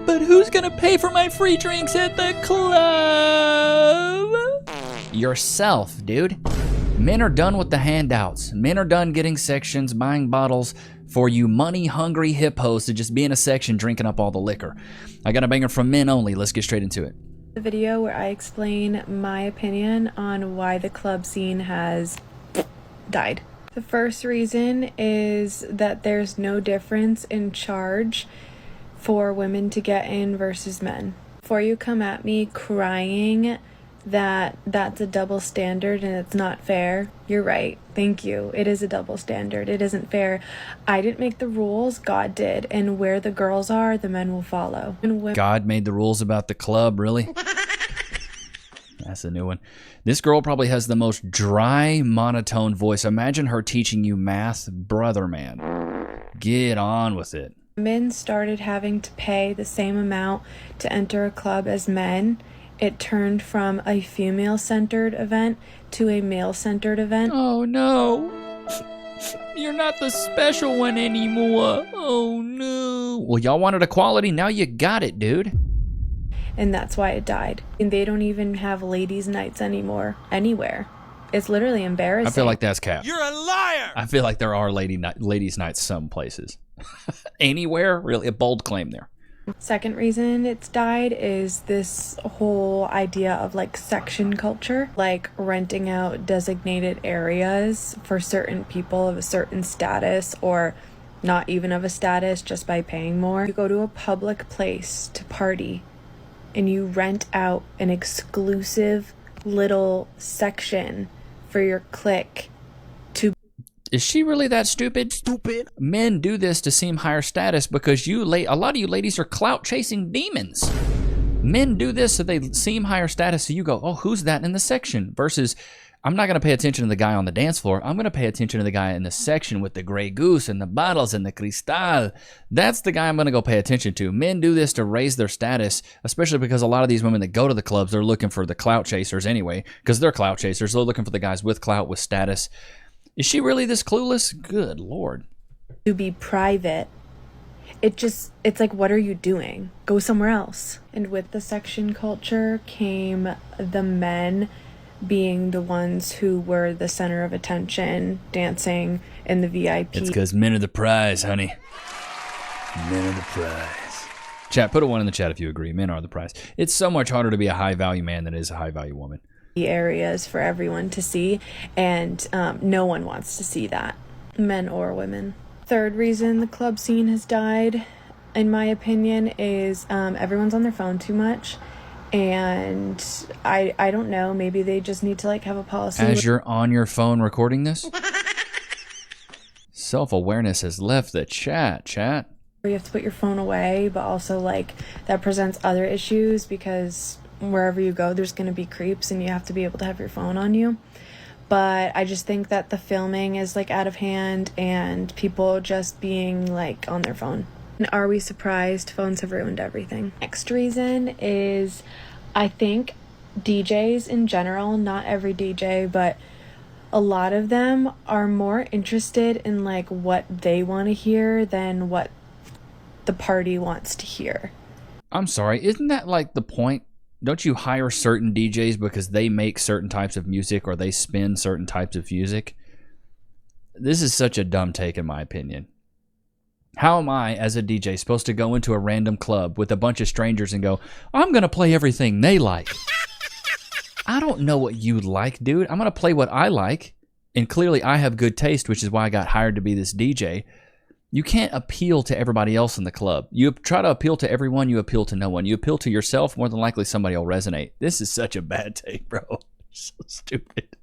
But who's gonna pay for my free drinks at the club? Yourself, dude. Men are done with the handouts. Men are done getting sections, buying bottles for you money-hungry hippos to just be in a section drinking up all the liquor. I got a banger from men only. Let's get straight into it. The video where I explain my opinion on why the club scene has died. The first reason is that there's no difference in charge for women to get in versus men. Before you come at me crying that that's a double standard and it's not fair, you're right. Thank you. It is a double standard. It isn't fair. I didn't make the rules. God did. And where the girls are, the men will follow. God made the rules about the club, really? That's a new one. This girl probably has the most dry, monotone voice. Imagine her teaching you math. Brother, man. Get on with it. Men started having to pay the same amount to enter a club as men. It turned from a female-centered event to a male-centered event. Oh, no. You're not the special one anymore. Oh, no. Well, y'all wanted equality. Now you got it, dude. And that's why it died. And they don't even have ladies' nights anymore anywhere. It's literally embarrassing. I feel like that's cap. You're a liar! I feel like there are ladies' nights some places. Anywhere? Really? A bold claim there. Second reason it's died is this whole idea of like section culture, like renting out designated areas for certain people of a certain status or not even of a status just by paying more. You go to a public place to party and you rent out an exclusive little section for your clique. Is she really that stupid? Stupid. Men do this to seem higher status because a lot of you ladies are clout chasing demons. Men do this so they seem higher status, so you go, oh, who's that in the section? Versus, I'm not going to pay attention to the guy on the dance floor. I'm going to pay attention to the guy in the section with the Grey Goose and the bottles and the Cristal. That's the guy I'm going to go pay attention to. Men do this to raise their status, especially because a lot of these women that go to the clubs, they're looking for the clout chasers anyway, because they're clout chasers. They're looking for the guys with clout, with status. Is she really this clueless? Good Lord. To be private. It's like, what are you doing? Go somewhere else. And with the section culture came the men being the ones who were the center of attention, dancing in the VIP. It's because men are the prize, honey. Men are the prize. Chat, put a 1 in the chat if you agree. Men are the prize. It's so much harder to be a high-value man than it is a high-value woman. Areas for everyone to see, and no one wants to see that, men or women. Third reason the club scene has died, in my opinion, is everyone's on their phone too much, and I don't know, maybe they just need to like have a policy. As you're on your phone recording this? Self-awareness has left the chat. You have to put your phone away, but also like that presents other issues because wherever you go there's going to be creeps and you have to be able to have your phone on you. But I just think that the filming is like out of hand and people just being like on their phone. And are we surprised? Phones have ruined everything. Next reason is I think DJs in general, not every DJ, but a lot of them are more interested in like what they want to hear than what the party wants to hear. I'm sorry, isn't that like the point? Don't you hire certain DJs because they make certain types of music or they spin certain types of music? This is such a dumb take in my opinion. How am I, as a DJ, supposed to go into a random club with a bunch of strangers and go, I'm going to play everything they like? I don't know what you like, dude. I'm going to play what I like. And clearly I have good taste, which is why I got hired to be this DJ. You can't appeal to everybody else in the club. You try to appeal to everyone, you appeal to no one. You appeal to yourself, more than likely somebody will resonate. This is such a bad take, bro. So stupid.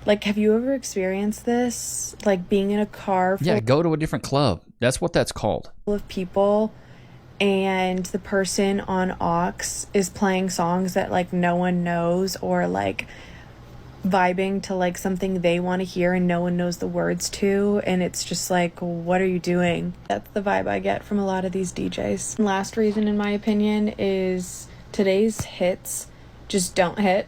Like, have you ever experienced this? Like being in a car full go to a different club. That's what that's called. of people and the person on aux is playing songs that like no one knows or like vibing to like something they want to hear and no one knows the words to, and it's just like, what are you doing? That's the vibe I get from a lot of these DJs. Last reason in my opinion is today's hits just don't hit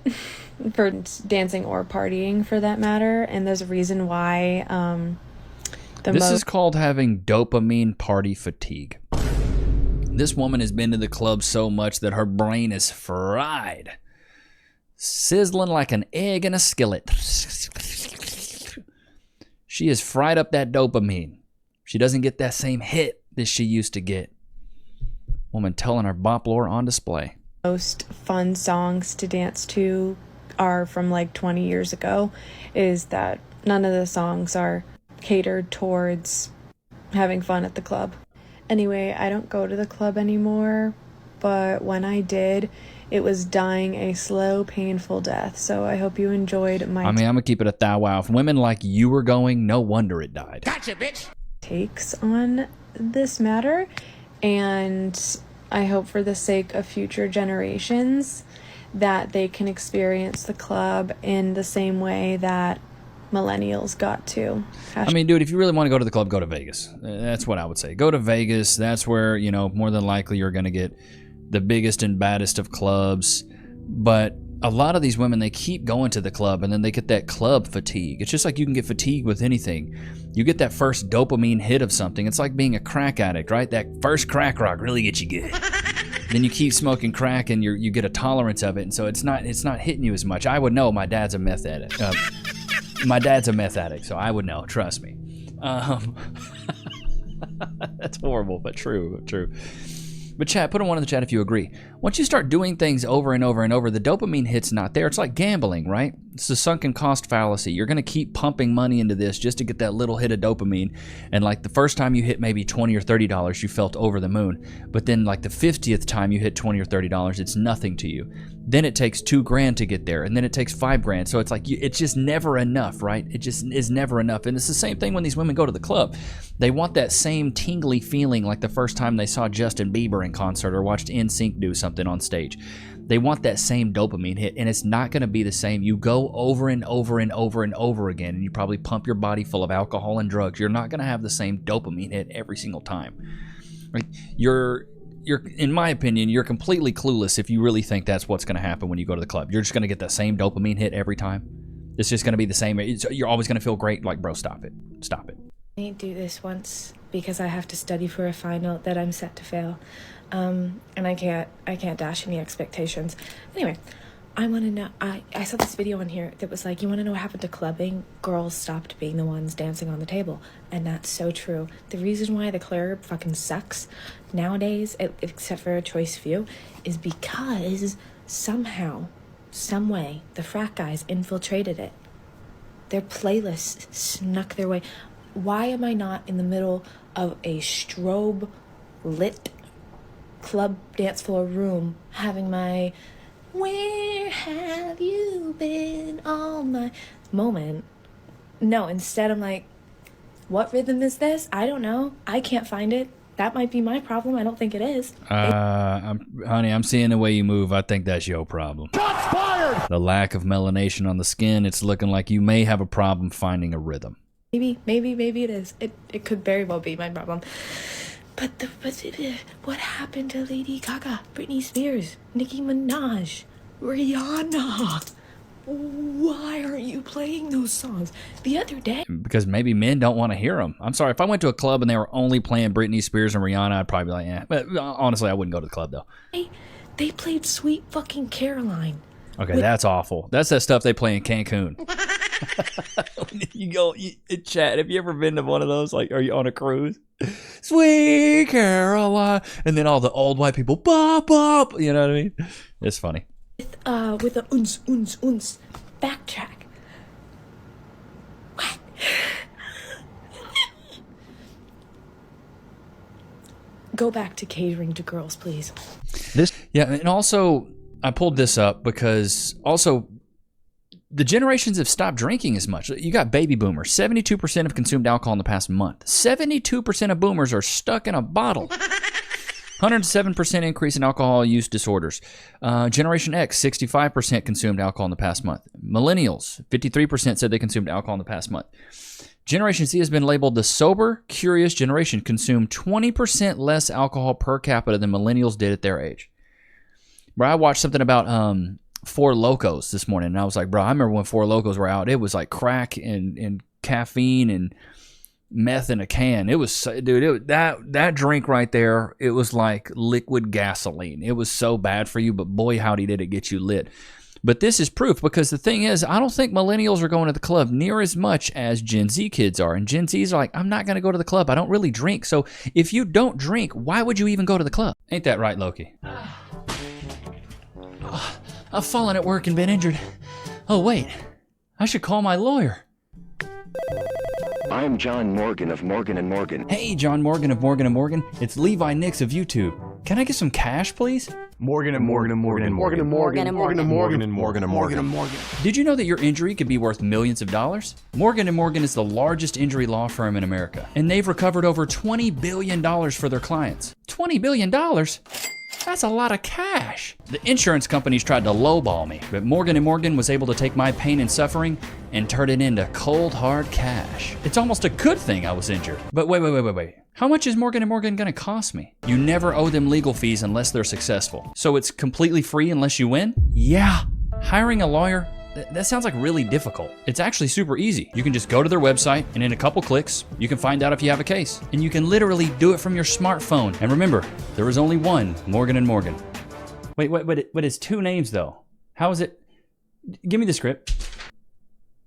for dancing or partying for that matter, and there's a reason why. This is called having dopamine party fatigue. This woman has been to the club so much that her brain is fried, sizzling like an egg in a skillet. She has fried up that dopamine. She doesn't get that same hit that she used to get. Woman telling her bop lore on display. Most fun songs to dance to are from like 20 years ago, is that none of the songs are catered towards having fun at the club. Anyway, I don't go to the club anymore, but when I did, it was dying a slow, painful death. So I hope you enjoyed my I'm going to keep it a thou wow. If women like you were going, no wonder it died. Gotcha, bitch! Takes on this matter, and I hope for the sake of future generations that they can experience the club in the same way that millennials got to. I mean, dude, if you really want to go to the club, go to Vegas. That's what I would say. Go to Vegas. That's where, you know, more than likely you're going to get the biggest and baddest of clubs. But a lot of these women, they keep going to the club and then they get that club fatigue. It's just like you can get fatigued with anything. You get that first dopamine hit of something. It's like being a crack addict, right? That first crack rock really gets you good. Then you keep smoking crack and you get a tolerance of it, and so it's not hitting you as much. I would know. My dad's a meth addict. My dad's a meth addict, so I would know. Trust me. That's horrible, but true. But chat, put a 1 in the chat if you agree. Once you start doing things over and over and over, the dopamine hit's not there. It's like gambling, right? It's the sunken cost fallacy. You're going to keep pumping money into this just to get that little hit of dopamine. And like the first time you hit maybe $20 or $30, you felt over the moon. But then like the 50th time you hit $20 or $30, it's nothing to you. Then it takes $2,000 to get there, and then it takes $5,000. So it's like it's just never enough, right? It just is never enough. And it's the same thing when these women go to the club. They want that same tingly feeling like the first time they saw Justin Bieber in concert or watched NSYNC do something on stage. They want that same dopamine hit, and it's not going to be the same. You go over and over and over and over again, and you probably pump your body full of alcohol and drugs. You're not going to have the same dopamine hit every single time. Like you're in my opinion, you're completely clueless if you really think that's what's going to happen when you go to the club. You're just going to get the same dopamine hit every time. It's just going to be the same. You're always going to feel great. Like, bro, stop it. I need to do this once because I have to study for a final that I'm set to fail. And I can't dash any expectations. Anyway, I want to know, I saw this video on here that was like, you want to know what happened to clubbing? Girls stopped being the ones dancing on the table. And that's so true. The reason why the club fucking sucks nowadays, except for a choice few, is because somehow, some way, the frat guys infiltrated it. Their playlists snuck their way. Why am I not in the middle of a strobe lit club dance floor room having my "Where have you been all my" moment? No, instead I'm like, what rhythm is this? I don't know. I can't find it. That might be my problem. I don't think it is. Honey, I'm seeing the way you move. I think that's your problem. Shots fired! The lack of melanation on the skin. It's looking like you may have a problem finding a rhythm. Maybe it is. It could very well be my problem. But what happened to Lady Gaga, Britney Spears, Nicki Minaj, Rihanna? Why aren't you playing those songs? The other day... Because maybe men don't want to hear them. I'm sorry, if I went to a club and they were only playing Britney Spears and Rihanna, I'd probably be like, eh. But honestly, I wouldn't go to the club, though. They played Sweet Fucking Caroline. Okay, that's awful. That's that stuff they play in Cancun. You go, chat, have you ever been to one of those? Like, are you on a cruise? Sweet Caroline. And then all the old white people, bop, bop. You know what I mean? It's funny. With a uns. Backtrack. What? Go back to catering to girls, please. Yeah, and also, I pulled this up because also the generations have stopped drinking as much. You got baby boomers. 72% have consumed alcohol in the past month. 72% of boomers are stuck in a bottle. 107% increase in alcohol use disorders. Generation X, 65% consumed alcohol in the past month. Millennials, 53% said they consumed alcohol in the past month. Generation Z has been labeled the sober, curious generation, consumed 20% less alcohol per capita than millennials did at their age. Bro, I watched something about Four Locos this morning, and I was like, bro, I remember when Four Locos were out, it was like crack and caffeine and meth in a can. It was, dude, that drink right there, it was like liquid gasoline. It was so bad for you, but boy, howdy did it get you lit. But this is proof, because the thing is, I don't think millennials are going to the club near as much as Gen Z kids are. And Gen Zs are like, I'm not going to go to the club. I don't really drink. So if you don't drink, why would you even go to the club? Ain't that right, Loki? I've fallen at work and been injured. Oh, wait. I should call my lawyer. I'm John Morgan of Morgan & Morgan. Hey, John Morgan of Morgan & Morgan. It's Levi Nichs of YouTube. Can I get some cash, please? Morgan & Morgan & Morgan & Morgan & Morgan & Morgan & Morgan & Morgan & Morgan & Morgan. Did you know that your injury could be worth millions of dollars? Morgan & Morgan is the largest injury law firm in America, and they've recovered over $20 billion for their clients. $20 billion? That's a lot of cash. The insurance companies tried to lowball me, but Morgan & Morgan was able to take my pain and suffering and turn it into cold, hard cash. It's almost a good thing I was injured. But wait. How much is Morgan & Morgan gonna cost me? You never owe them legal fees unless they're successful. So it's completely free unless you win? Yeah. Hiring a lawyer, that sounds like really difficult. It's actually super easy. You can just go to their website, and in a couple clicks, you can find out if you have a case. And you can literally do it from your smartphone. And remember, there is only one Morgan & Morgan. Wait, but it's two names though. How is it? Give me the script.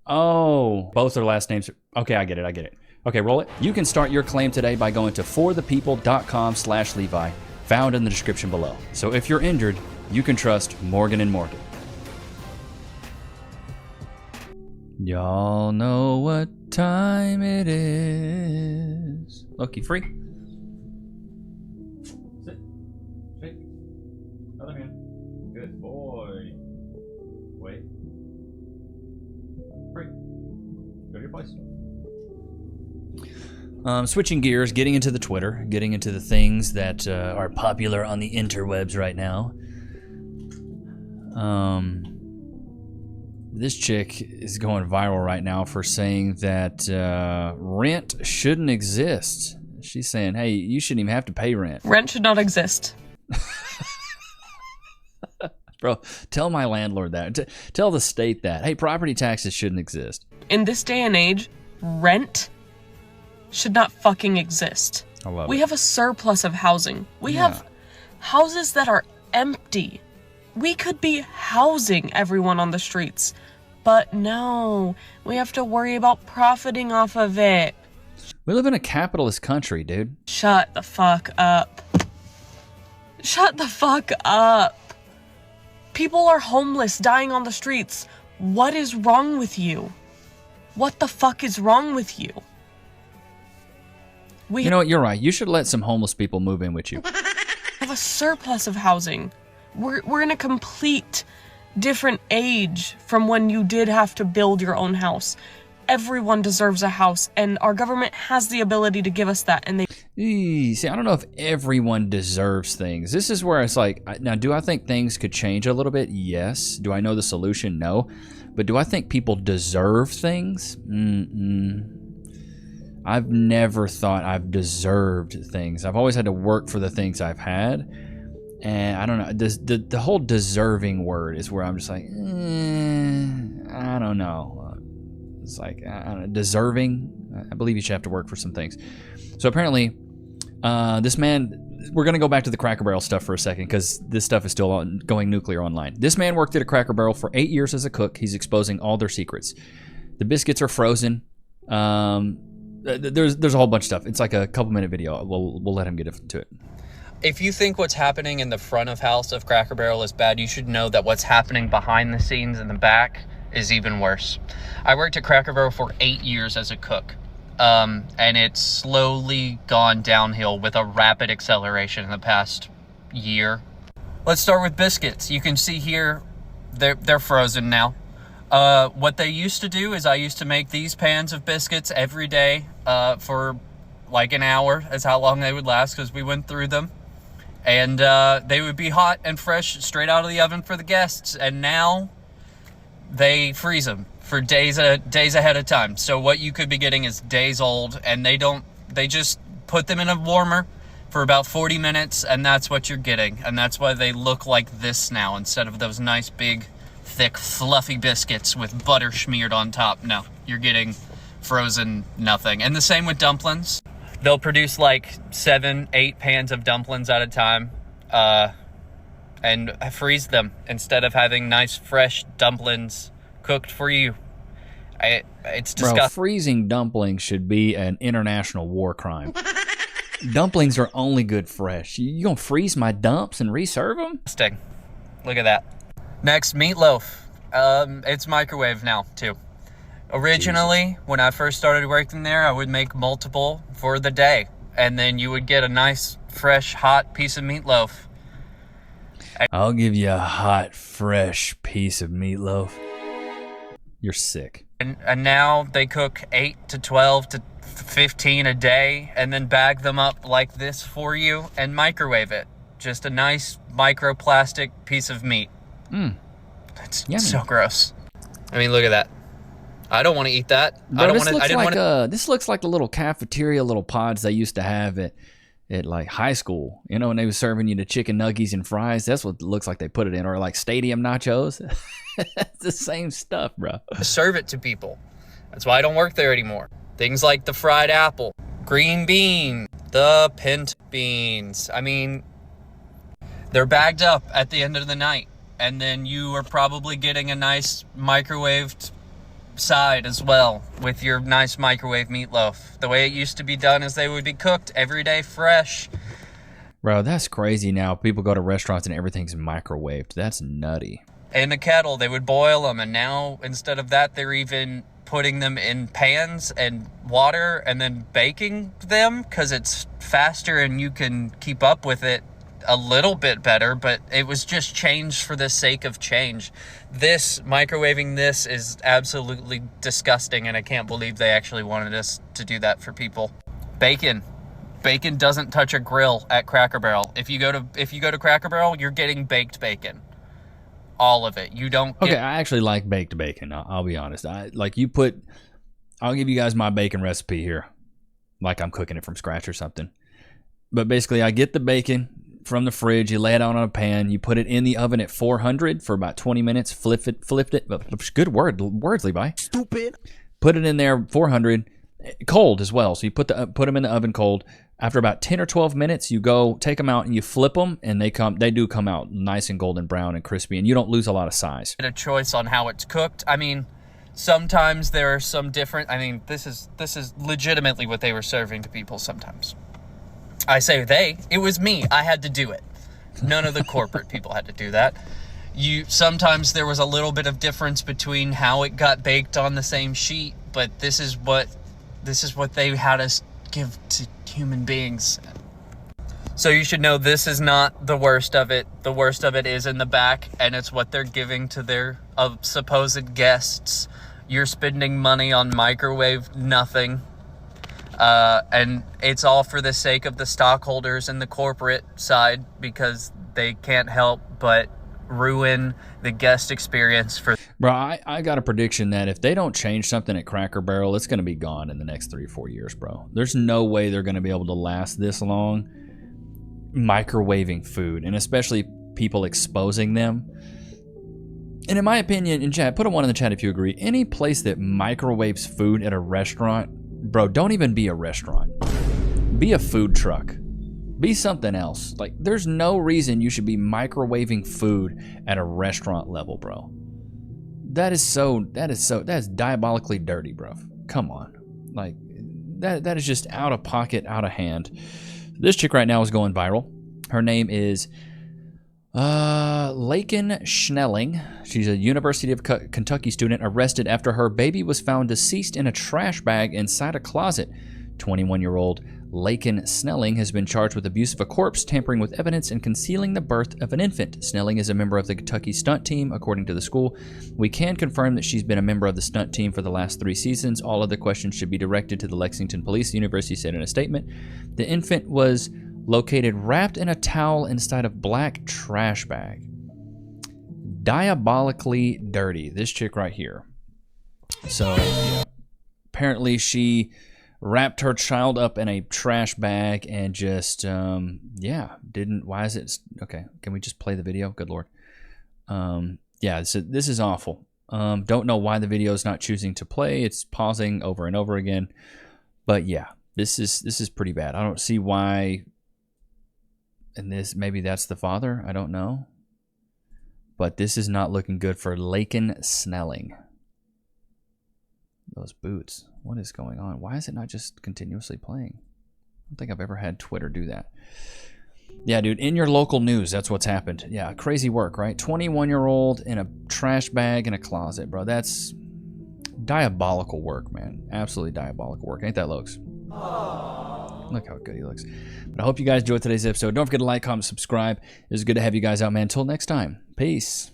Oh, both their last names. Okay, I get it. Okay, roll it. You can start your claim today by going to forthepeople.com/Levi, found in the description below. So if you're injured, you can trust Morgan & Morgan. Y'all know what time it is. Loki, free. Sit. Shake. Other hand. Good boy. Wait. Free. Go to your place. Switching gears, getting into the Twitter, getting into the things that are popular on the interwebs right now. This chick is going viral right now for saying that rent shouldn't exist. She's saying, hey, you shouldn't even have to pay rent. Rent should not exist. Bro, tell my landlord that. Tell the state that. Hey, property taxes shouldn't exist. In this day and age, rent should not fucking exist. I love it. We have a surplus of housing. We have houses that are empty. We could be housing everyone on the streets. But no, we have to worry about profiting off of it. We live in a capitalist country, dude. Shut the fuck up. Shut the fuck up. People are homeless, dying on the streets. What is wrong with you? What the fuck is wrong with you? You know what? You're right. You should let some homeless people move in with you. Have a surplus of housing. We're in a complete different age from when you did have to build your own house. Everyone deserves a house, and our government has the ability to give us that. And See, I don't know if everyone deserves things. This is where it's like, now, do I think things could change a little bit? Yes. Do I know the solution? No. But do I think people deserve things? I've never thought I've deserved things. I've always had to work for the things I've had. And I don't know, the whole deserving word is where I'm just like, I don't know. It's like, I don't know, deserving. I believe you should have to work for some things. So apparently, this man, we're going to go back to the Cracker Barrel stuff for a second, because this stuff is still going nuclear online. This man worked at a Cracker Barrel for 8 years as a cook. He's exposing all their secrets. The biscuits are frozen. There's a whole bunch of stuff. It's like a couple-minute video. We'll let him get into it. If you think what's happening in the front of house of Cracker Barrel is bad, you should know that what's happening behind the scenes in the back is even worse. I worked at Cracker Barrel for 8 years as a cook, and it's slowly gone downhill with a rapid acceleration in the past year. Let's start with biscuits. You can see here, they're frozen now. What they used to do is I used to make these pans of biscuits every day for like an hour. That's how long they would last, because we went through them. And they would be hot and fresh straight out of the oven for the guests. And now they freeze them for days ahead of time. So what you could be getting is days old, and they just put them in a warmer for about 40 minutes, and that's what you're getting. And that's why they look like this now, instead of those nice big thick fluffy biscuits with butter smeared on top. No, you're getting frozen nothing. And the same with dumplings. They'll produce like 7-8 pans of dumplings at a time, and freeze them instead of having nice fresh dumplings cooked for you. It's disgusting. Bro, freezing dumplings should be an international war crime. Dumplings are only good fresh. You gonna freeze my dumps and reserve them? Look at that. Next, meatloaf. It's microwave now too. Originally, when I first started working there, I would make multiple for the day, and then you would get a nice, fresh, hot piece of meatloaf. I'll give you a hot, fresh piece of meatloaf. You're sick. And now they cook 8 to 12 to 15 a day, and then bag them up like this for you and microwave it. Just a nice microplastic piece of meat. It's so gross. I mean, look at that. I don't want to eat that. Bro, this looks like the little cafeteria, little pods they used to have at like high school. You know, when they were serving you the chicken nuggies and fries. That's what it looks like they put it in. Or like stadium nachos. It's the same stuff, bro. Serve it to people. That's why I don't work there anymore. Things like the fried apple, green bean, the pinto beans. I mean, they're bagged up at the end of the night. And then you are probably getting a nice microwaved side as well with your nice microwave meatloaf. The way it used to be done is they would be cooked every day fresh. Bro, that's crazy now. People go to restaurants and everything's microwaved. That's nutty. In a kettle, they would boil them, and now instead of that, they're even putting them in pans and water and then baking them because it's faster and you can keep up with it a little bit better, but it was just changed for the sake of change. Microwaving this is absolutely disgusting, and I can't believe they actually wanted us to do that for people. Bacon doesn't touch a grill at Cracker Barrel. If you go to Cracker Barrel, you're getting baked bacon. All of it. You don't get... Okay, I actually like baked bacon. I'll be honest. I'll give you guys my bacon recipe here. Like I'm cooking it from scratch or something. But basically, I get the bacon from the fridge, you lay it out on a pan, you put it in the oven at 400 for about 20 minutes, flipped it. Good words, Levi. Stupid. Put it in there 400, cold as well. So you put them in the oven cold. After about 10 or 12 minutes, you go take them out and you flip them, and they do come out nice and golden brown and crispy, and you don't lose a lot of size. A choice on how it's cooked. I mean, sometimes there are some different. I mean, this is legitimately what they were serving to people sometimes. I say it was me. I had to do it. None of the corporate people had to do that. Sometimes there was a little bit of difference between how it got baked on the same sheet, but this is what they had us give to human beings. So you should know this is not the worst of it. The worst of it is in the back, and it's what they're giving to their supposed guests. You're spending money on microwave nothing. And it's all for the sake of the stockholders and the corporate side, because they can't help but ruin the guest experience for... Bro, I got a prediction that if they don't change something at Cracker Barrel, it's going to be gone in the next 3 or 4 years, bro. There's no way they're going to be able to last this long microwaving food, and especially people exposing them. And in my opinion, in chat, put a 1 in the chat if you agree, any place that microwaves food at a restaurant, bro, don't even be a restaurant. Be a food truck. Be something else. Like, there's no reason you should be microwaving food at a restaurant level, bro. That is diabolically dirty, bro. Come on. Like, that is just out of pocket, out of hand. This chick right now is going viral. Her name is Laken Schnelling. She's a University of Kentucky student arrested after her baby was found deceased in a trash bag inside a closet. 21-year-old Laken Snelling has been charged with abuse of a corpse, tampering with evidence, and concealing the birth of an infant. Snelling is a member of the Kentucky stunt team, according to the school. We can confirm that she's been a member of the stunt team for the last 3 seasons. All other questions should be directed to the Lexington police, the university said in a statement. The infant was located wrapped in a towel inside a black trash bag. Diabolically dirty. This chick right here. So, yeah. Apparently she wrapped her child up in a trash bag and just, didn't, why is it, okay, can we just play the video? Good Lord. Yeah, this is awful. Don't know why the video is not choosing to play. It's pausing over and over again. But yeah, this is pretty bad. I don't see why. And this, maybe that's the father. I don't know. But this is not looking good for Laken Snelling. Those boots. What is going on? Why is it not just continuously playing? I don't think I've ever had Twitter do that. Yeah, dude, in your local news, that's what's happened. Yeah, crazy work, right? 21-year-old in a trash bag in a closet, bro. That's diabolical work, man. Absolutely diabolical work. Ain't that, Lokes? Look how good he looks. But I hope you guys enjoyed today's episode. Don't forget to like, comment, subscribe. It was good to have you guys out, man. Until next time. Peace.